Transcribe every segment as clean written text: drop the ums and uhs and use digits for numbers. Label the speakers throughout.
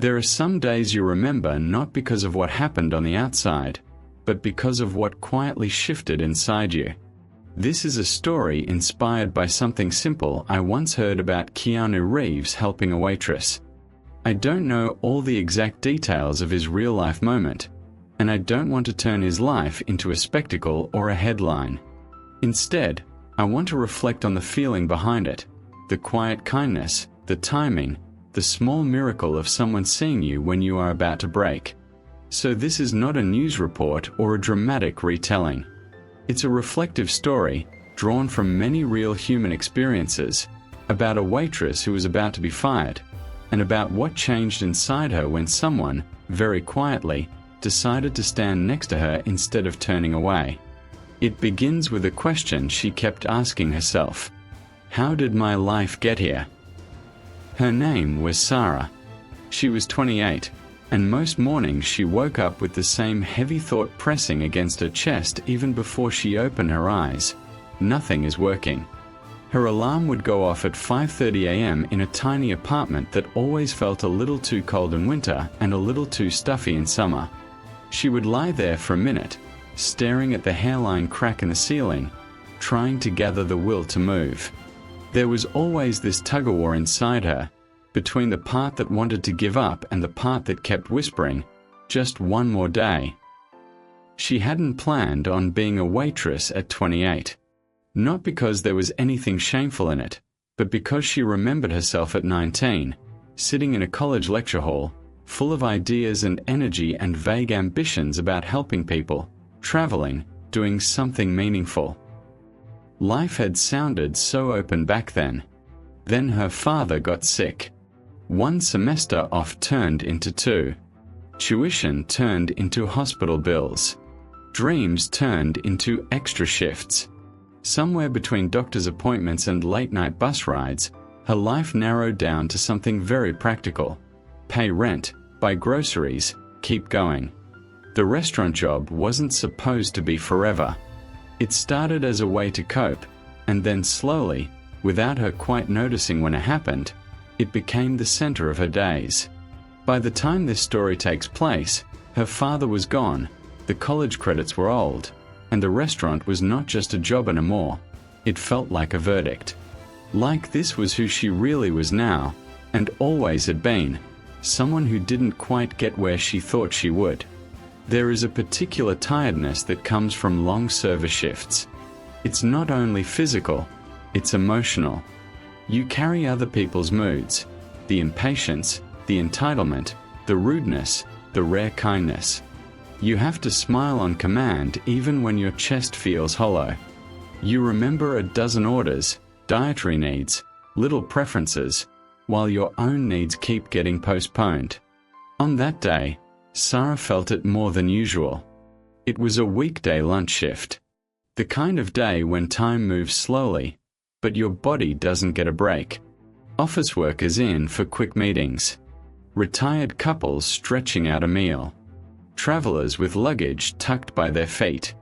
Speaker 1: There are some days you remember not because of what happened on the outside, but because of what quietly shifted inside you. This is a story inspired by something simple I once heard about Keanu Reeves helping a waitress. I don't know all the exact details of his real-life moment, and I don't want to turn his life into a spectacle or a headline. Instead, I want to reflect on the feeling behind it, the quiet kindness, the timing, the small miracle of someone seeing you when you are about to break. So this is not a news report or a dramatic retelling. It's a reflective story, drawn from many real human experiences, about a waitress who was about to be fired, and about what changed inside her when someone, very quietly, decided to stand next to her instead of turning away. It begins with a question she kept asking herself. How did my life get here? Her name was Sarah. She was 28, and most mornings she woke up with the same heavy thought pressing against her chest even before she opened her eyes. Nothing is working. Her alarm would go off at 5:30 a.m. in a tiny apartment that always felt a little too cold in winter and a little too stuffy in summer. She would lie there for a minute, staring at the hairline crack in the ceiling, trying to gather the will to move. There was always this tug-of-war inside her, between the part that wanted to give up and the part that kept whispering, just one more day. She hadn't planned on being a waitress at 28. Not because there was anything shameful in it, but because she remembered herself at 19, sitting in a college lecture hall, full of ideas and energy and vague ambitions about helping people, traveling, doing something meaningful. Life had sounded so open back then. Then her father got sick. One semester off turned into two. Tuition turned into hospital bills. Dreams turned into extra shifts. Somewhere between doctor's appointments and late-night bus rides, her life narrowed down to something very practical. Pay rent, buy groceries, keep going. The restaurant job wasn't supposed to be forever. It started as a way to cope, and then slowly, without her quite noticing when it happened, it became the center of her days. By the time this story takes place, her father was gone, the college credits were old, and the restaurant was not just a job anymore. It felt like a verdict. Like this was who she really was now, and always had been, someone who didn't quite get where she thought she would. There is a particular tiredness that comes from long service shifts. It's not only physical, it's emotional. You carry other people's moods, the impatience, the entitlement, the rudeness, the rare kindness. You have to smile on command even when your chest feels hollow. You remember a dozen orders, dietary needs, little preferences, while your own needs keep getting postponed. On that day, Sarah felt it more than usual. It was a weekday lunch shift. The kind of day when time moves slowly, but your body doesn't get a break. Office workers in for quick meetings. Retired couples stretching out a meal. Travelers with luggage tucked by their feet.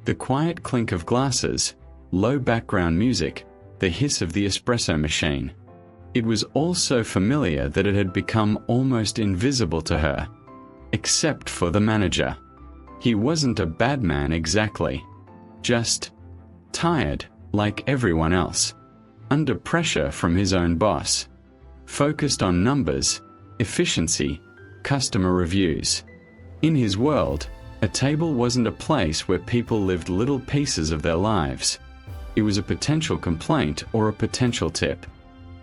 Speaker 1: The quiet clink of glasses, low background music, the hiss of the espresso machine. It was all so familiar that it had become almost invisible to her. Except for the manager. He wasn't a bad man exactly. Just tired, like everyone else. Under pressure from his own boss. Focused on numbers, efficiency, customer reviews. In his world, a table wasn't a place where people lived little pieces of their lives. It was a potential complaint or a potential tip.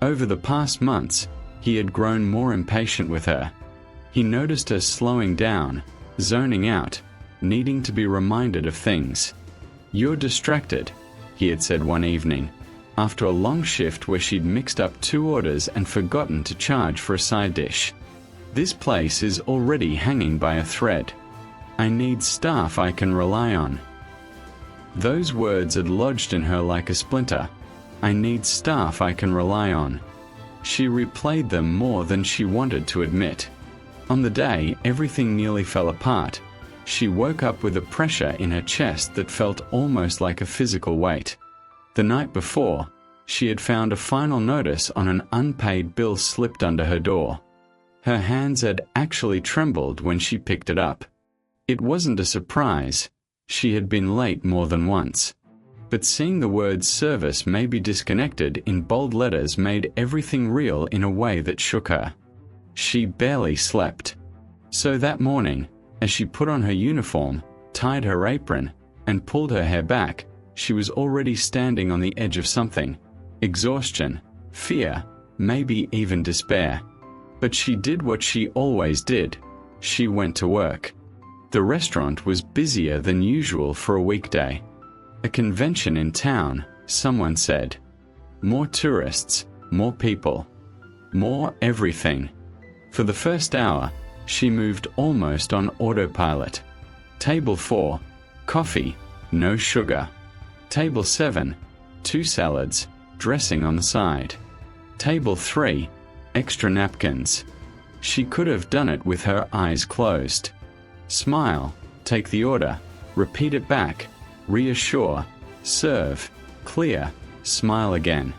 Speaker 1: Over the past months, he had grown more impatient with her. He noticed her slowing down, zoning out, needing to be reminded of things. "You're distracted," he had said one evening, after a long shift where she'd mixed up 2 orders and forgotten to charge for a side dish. "This place is already hanging by a thread. I need staff I can rely on." Those words had lodged in her like a splinter. I need staff I can rely on. She replayed them more than she wanted to admit. On the day everything nearly fell apart, she woke up with a pressure in her chest that felt almost like a physical weight. The night before, she had found a final notice on an unpaid bill slipped under her door. Her hands had actually trembled when she picked it up. It wasn't a surprise. She had been late more than once. But seeing the words service may be disconnected in bold letters made everything real in a way that shook her. She barely slept. So that morning, as she put on her uniform, tied her apron, and pulled her hair back, she was already standing on the edge of something. Exhaustion, fear, maybe even despair. But she did what she always did. She went to work. The restaurant was busier than usual for a weekday. A convention in town, someone said. More tourists, more people. More everything. For the first hour, she moved almost on autopilot. Table 4, coffee, no sugar. Table 7, 2 salads, dressing on the side. Table 3, extra napkins. She could have done it with her eyes closed. Smile, take the order, repeat it back, reassure, serve, clear, smile again.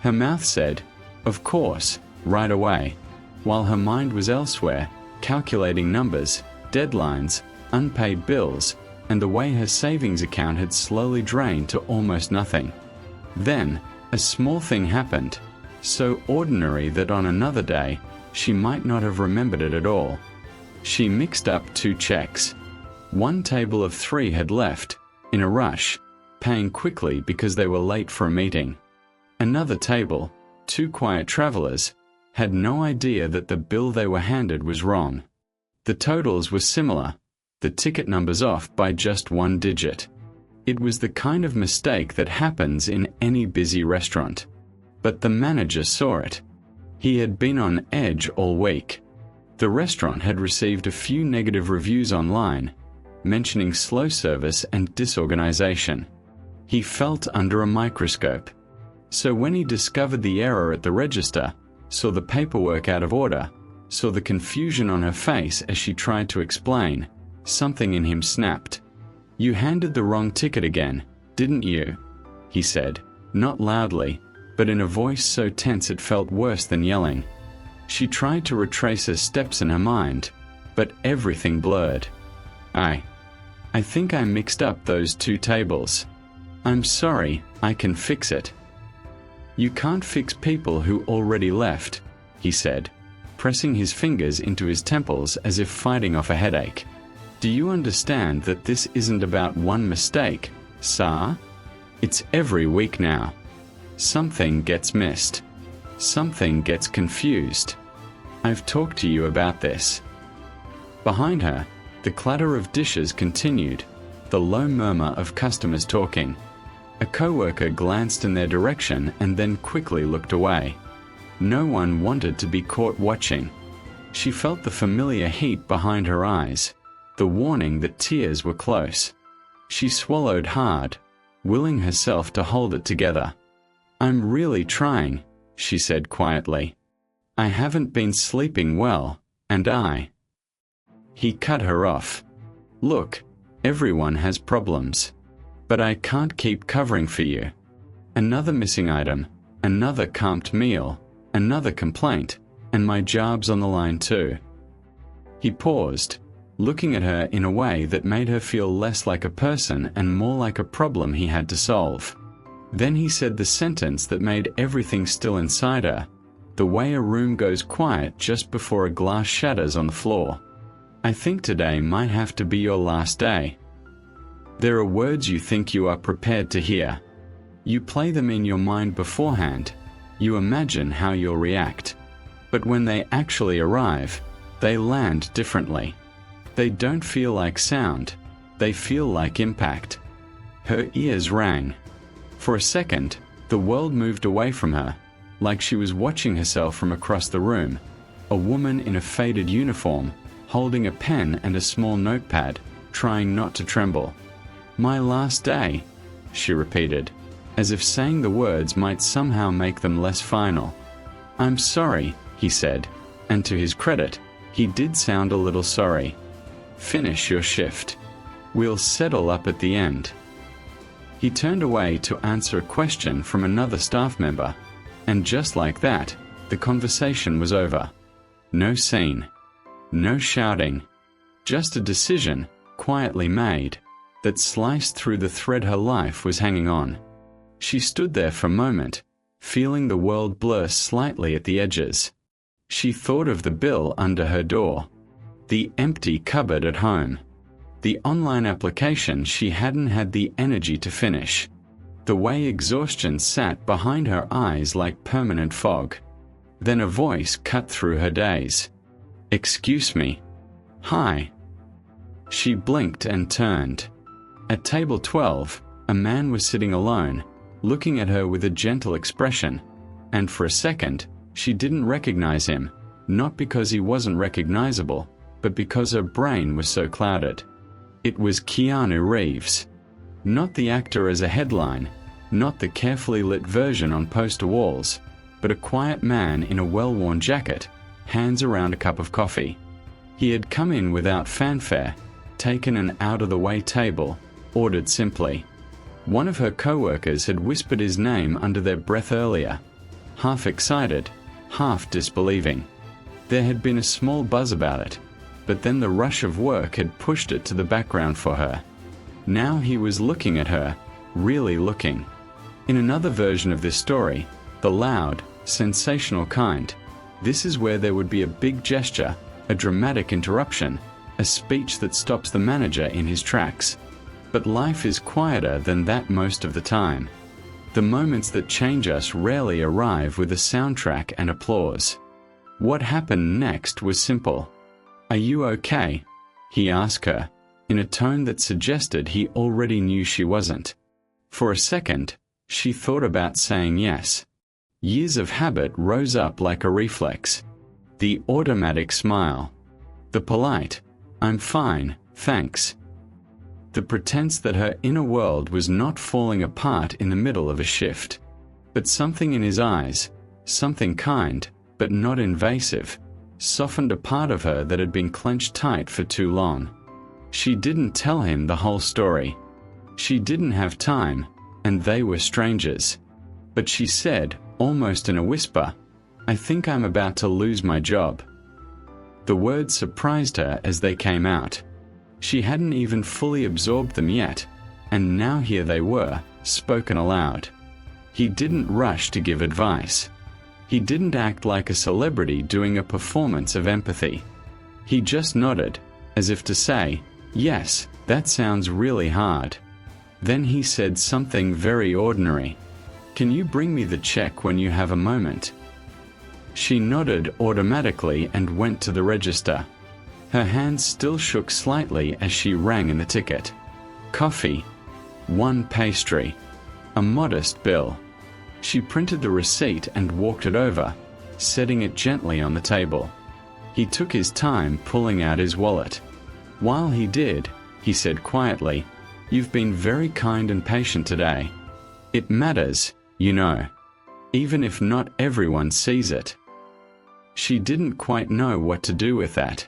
Speaker 1: Her mouth said, of course, right away, while her mind was elsewhere, calculating numbers, deadlines, unpaid bills, and the way her savings account had slowly drained to almost nothing. Then, a small thing happened, so ordinary that on another day, she might not have remembered it at all. She mixed up 2 checks. One table of 3 had left, in a rush, paying quickly because they were late for a meeting. Another table, 2 quiet travelers, had no idea that the bill they were handed was wrong. The totals were similar, the ticket numbers off by just 1 digit. It was the kind of mistake that happens in any busy restaurant. But the manager saw it. He had been on edge all week. The restaurant had received a few negative reviews online, mentioning slow service and disorganization. He felt under a microscope. So when he discovered the error at the register, saw the paperwork out of order, saw the confusion on her face as she tried to explain, something in him snapped. You handed the wrong ticket again, didn't you? He said, not loudly, but in a voice so tense it felt worse than yelling. She tried to retrace her steps in her mind, but everything blurred. I think I mixed up those 2 tables. I'm sorry, I can fix it. You can't fix people who already left, he said, pressing his fingers into his temples as if fighting off a headache. Do you understand that this isn't about one mistake, sir? It's every week now. Something gets missed. Something gets confused. I've talked to you about this. Behind her, the clatter of dishes continued, the low murmur of customers talking. A coworker glanced in their direction and then quickly looked away. No one wanted to be caught watching. She felt the familiar heat behind her eyes, the warning that tears were close. She swallowed hard, willing herself to hold it together. I'm really trying, she said quietly. I haven't been sleeping well, and He cut her off. Look, everyone has problems. But I can't keep covering for you. Another missing item, another camped meal, another complaint, and my job's on the line too. He paused, looking at her in a way that made her feel less like a person and more like a problem he had to solve. Then he said the sentence that made everything still inside her, the way a room goes quiet just before a glass shatters on the floor. I think today might have to be your last day. There are words you think you are prepared to hear. You play them in your mind beforehand. You imagine how you'll react. But when they actually arrive, they land differently. They don't feel like sound. They feel like impact. Her ears rang. For a second, the world moved away from her, like she was watching herself from across the room, a woman in a faded uniform, holding a pen and a small notepad, trying not to tremble. My last day, she repeated, as if saying the words might somehow make them less final. I'm sorry, he said, and to his credit, he did sound a little sorry. Finish your shift. We'll settle up at the end. He turned away to answer a question from another staff member, and just like that, the conversation was over. No scene. No shouting. Just a decision, quietly made, that sliced through the thread her life was hanging on. She stood there for a moment, feeling the world blur slightly at the edges. She thought of the bill under her door, the empty cupboard at home, the online application she hadn't had the energy to finish, the way exhaustion sat behind her eyes like permanent fog. Then a voice cut through her daze. "Excuse me." "Hi." She blinked and turned. At table 12, a man was sitting alone, looking at her with a gentle expression, and for a second, she didn't recognize him, not because he wasn't recognizable, but because her brain was so clouded. It was Keanu Reeves. Not the actor as a headline, not the carefully lit version on poster walls, but a quiet man in a well-worn jacket, hands around a cup of coffee. He had come in without fanfare, taken an out-of-the-way table, ordered simply. One of her co-workers had whispered his name under their breath earlier, half excited, half disbelieving. There had been a small buzz about it, but then the rush of work had pushed it to the background for her. Now he was looking at her, really looking. In another version of this story, the loud, sensational kind, this is where there would be a big gesture, a dramatic interruption, a speech that stops the manager in his tracks. But life is quieter than that most of the time. The moments that change us rarely arrive with a soundtrack and applause. What happened next was simple. "Are you okay?" he asked her, in a tone that suggested he already knew she wasn't. For a second, she thought about saying yes. Years of habit rose up like a reflex. The automatic smile. The polite, "I'm fine, thanks." The pretense that her inner world was not falling apart in the middle of a shift. But something in his eyes, something kind, but not invasive, softened a part of her that had been clenched tight for too long. She didn't tell him the whole story. She didn't have time, and they were strangers. But she said, almost in a whisper, "I think I'm about to lose my job." The words surprised her as they came out. She hadn't even fully absorbed them yet, and now here they were, spoken aloud. He didn't rush to give advice. He didn't act like a celebrity doing a performance of empathy. He just nodded, as if to say, "Yes, that sounds really hard." Then he said something very ordinary. "Can you bring me the check when you have a moment?" She nodded automatically and went to the register. Her hands still shook slightly as she rang in the ticket. Coffee. 1 pastry. A modest bill. She printed the receipt and walked it over, setting it gently on the table. He took his time pulling out his wallet. While he did, he said quietly, "You've been very kind and patient today. It matters, you know, even if not everyone sees it." She didn't quite know what to do with that.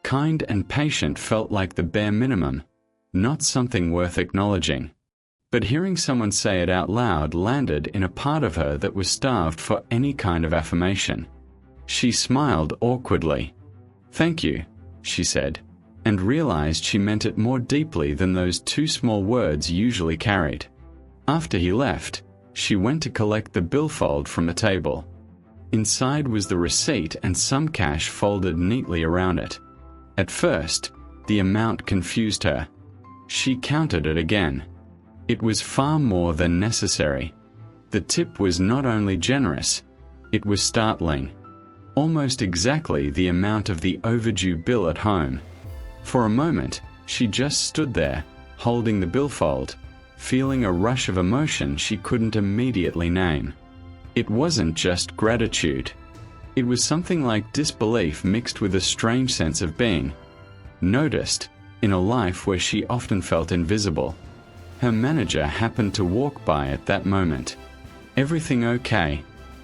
Speaker 1: Kind and patient felt like the bare minimum, not something worth acknowledging. But hearing someone say it out loud landed in a part of her that was starved for any kind of affirmation. She smiled awkwardly. "Thank you," she said, and realized she meant it more deeply than those 2 small words usually carried. After he left, she went to collect the billfold from the table. Inside was the receipt and some cash folded neatly around it. At first, the amount confused her. She counted it again. It was far more than necessary. The tip was not only generous, it was startling. Almost exactly the amount of the overdue bill at home. For a moment, she just stood there, holding the billfold, feeling a rush of emotion she couldn't immediately name. It wasn't just gratitude. It was something like disbelief mixed with a strange sense of being noticed in a life where she often felt invisible. Her manager happened to walk by at that moment. "Everything okay?"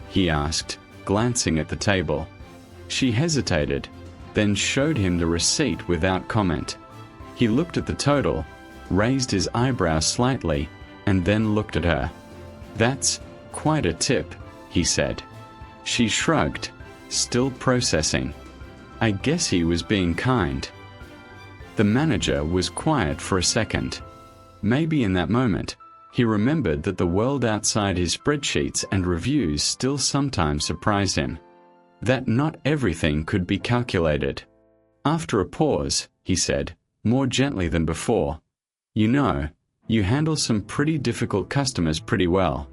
Speaker 1: he asked, glancing at the table. She hesitated, then showed him the receipt without comment. He looked at the total, raised his eyebrows slightly, and then looked at her. "That's quite a tip," he said. She shrugged, still processing. I guess he was being kind. The manager was quiet for a second. Maybe in that moment, he remembered that the world outside his spreadsheets and reviews still sometimes surprised him. That not everything could be calculated. After a pause, he said, more gently than before, "You know, you handle some pretty difficult customers pretty well."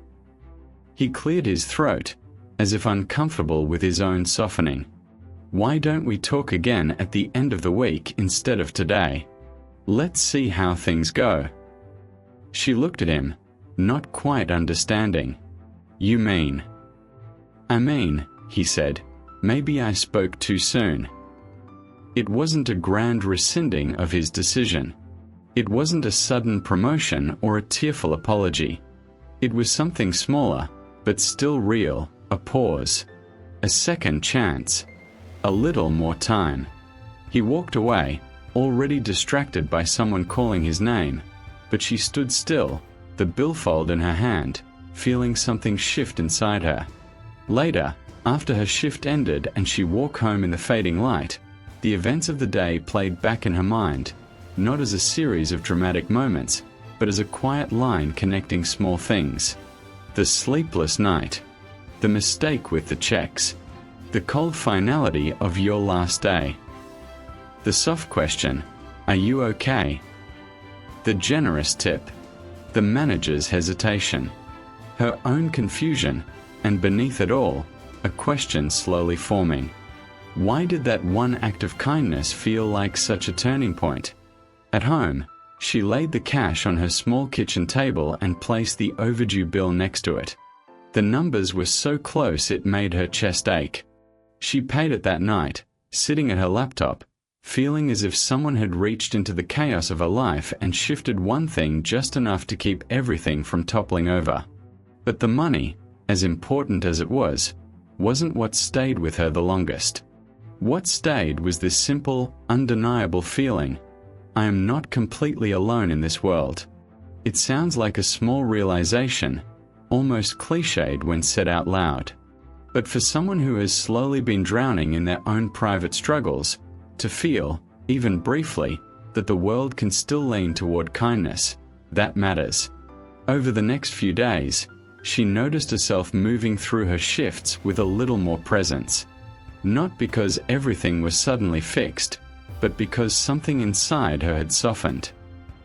Speaker 1: He cleared his throat, as if uncomfortable with his own softening. "Why don't we talk again at the end of the week instead of today? Let's see how things go." She looked at him, not quite understanding. "You mean?" "I mean," he said, "maybe I spoke too soon." It wasn't a grand rescinding of his decision. It wasn't a sudden promotion or a tearful apology. It was something smaller, but still real, a pause. A second chance. A little more time. He walked away, already distracted by someone calling his name, but she stood still, the billfold in her hand, feeling something shift inside her. Later, after her shift ended and she walked home in the fading light, the events of the day played back in her mind, not as a series of dramatic moments, but as a quiet line connecting small things. The sleepless night. The mistake with the checks. The cold finality of your last day. The soft question, "Are you okay?" The generous tip. The manager's hesitation. Her own confusion, and beneath it all, a question slowly forming. Why did that one act of kindness feel like such a turning point? At home, she laid the cash on her small kitchen table and placed the overdue bill next to it. The numbers were so close it made her chest ache. She paid it that night, sitting at her laptop, feeling as if someone had reached into the chaos of her life and shifted one thing just enough to keep everything from toppling over. But the money, as important as it was, wasn't what stayed with her the longest. What stayed was this simple, undeniable feeling: I am not completely alone in this world. It sounds like a small realization, almost cliched when said out loud. But for someone who has slowly been drowning in their own private struggles, to feel, even briefly, that the world can still lean toward kindness, that matters. Over the next few days, she noticed herself moving through her shifts with a little more presence. Not because everything was suddenly fixed, but because something inside her had softened.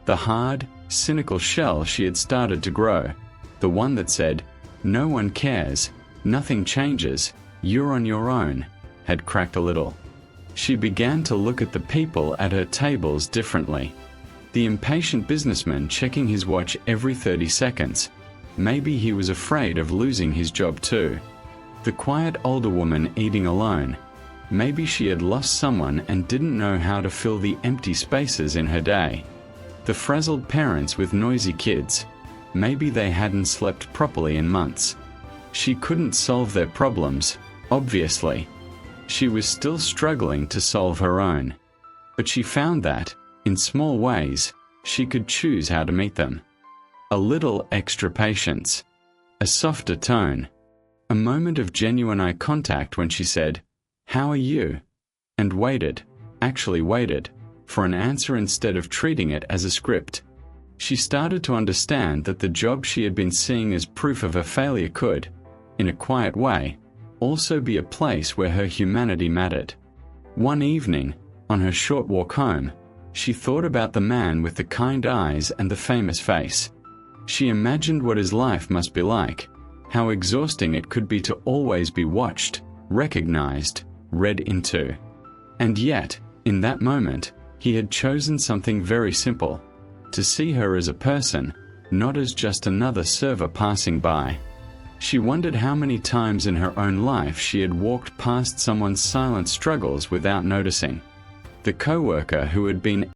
Speaker 1: The hard, cynical shell she had started to grow, the one that said, "No one cares, nothing changes, you're on your own," had cracked a little. She began to look at the people at her tables differently. The impatient businessman checking his watch every 30 seconds. Maybe he was afraid of losing his job too. The quiet older woman eating alone. Maybe she had lost someone and didn't know how to fill the empty spaces in her day. The frazzled parents with noisy kids. Maybe they hadn't slept properly in months. She couldn't solve their problems, obviously. She was still struggling to solve her own. But she found that, in small ways, she could choose how to meet them. A little extra patience. A softer tone. A moment of genuine eye contact when she said, "How are you?" and waited, actually waited, for an answer instead of treating it as a script. She started to understand that the job she had been seeing as proof of her failure could, in a quiet way, also be a place where her humanity mattered. One evening, on her short walk home, she thought about the man with the kind eyes and the famous face. She imagined what his life must be like, how exhausting it could be to always be watched, recognized, read into. And yet, in that moment, he had chosen something very simple: to see her as a person, not as just another server passing by. She wondered how many times in her own life she had walked past someone's silent struggles without noticing. The coworker who had been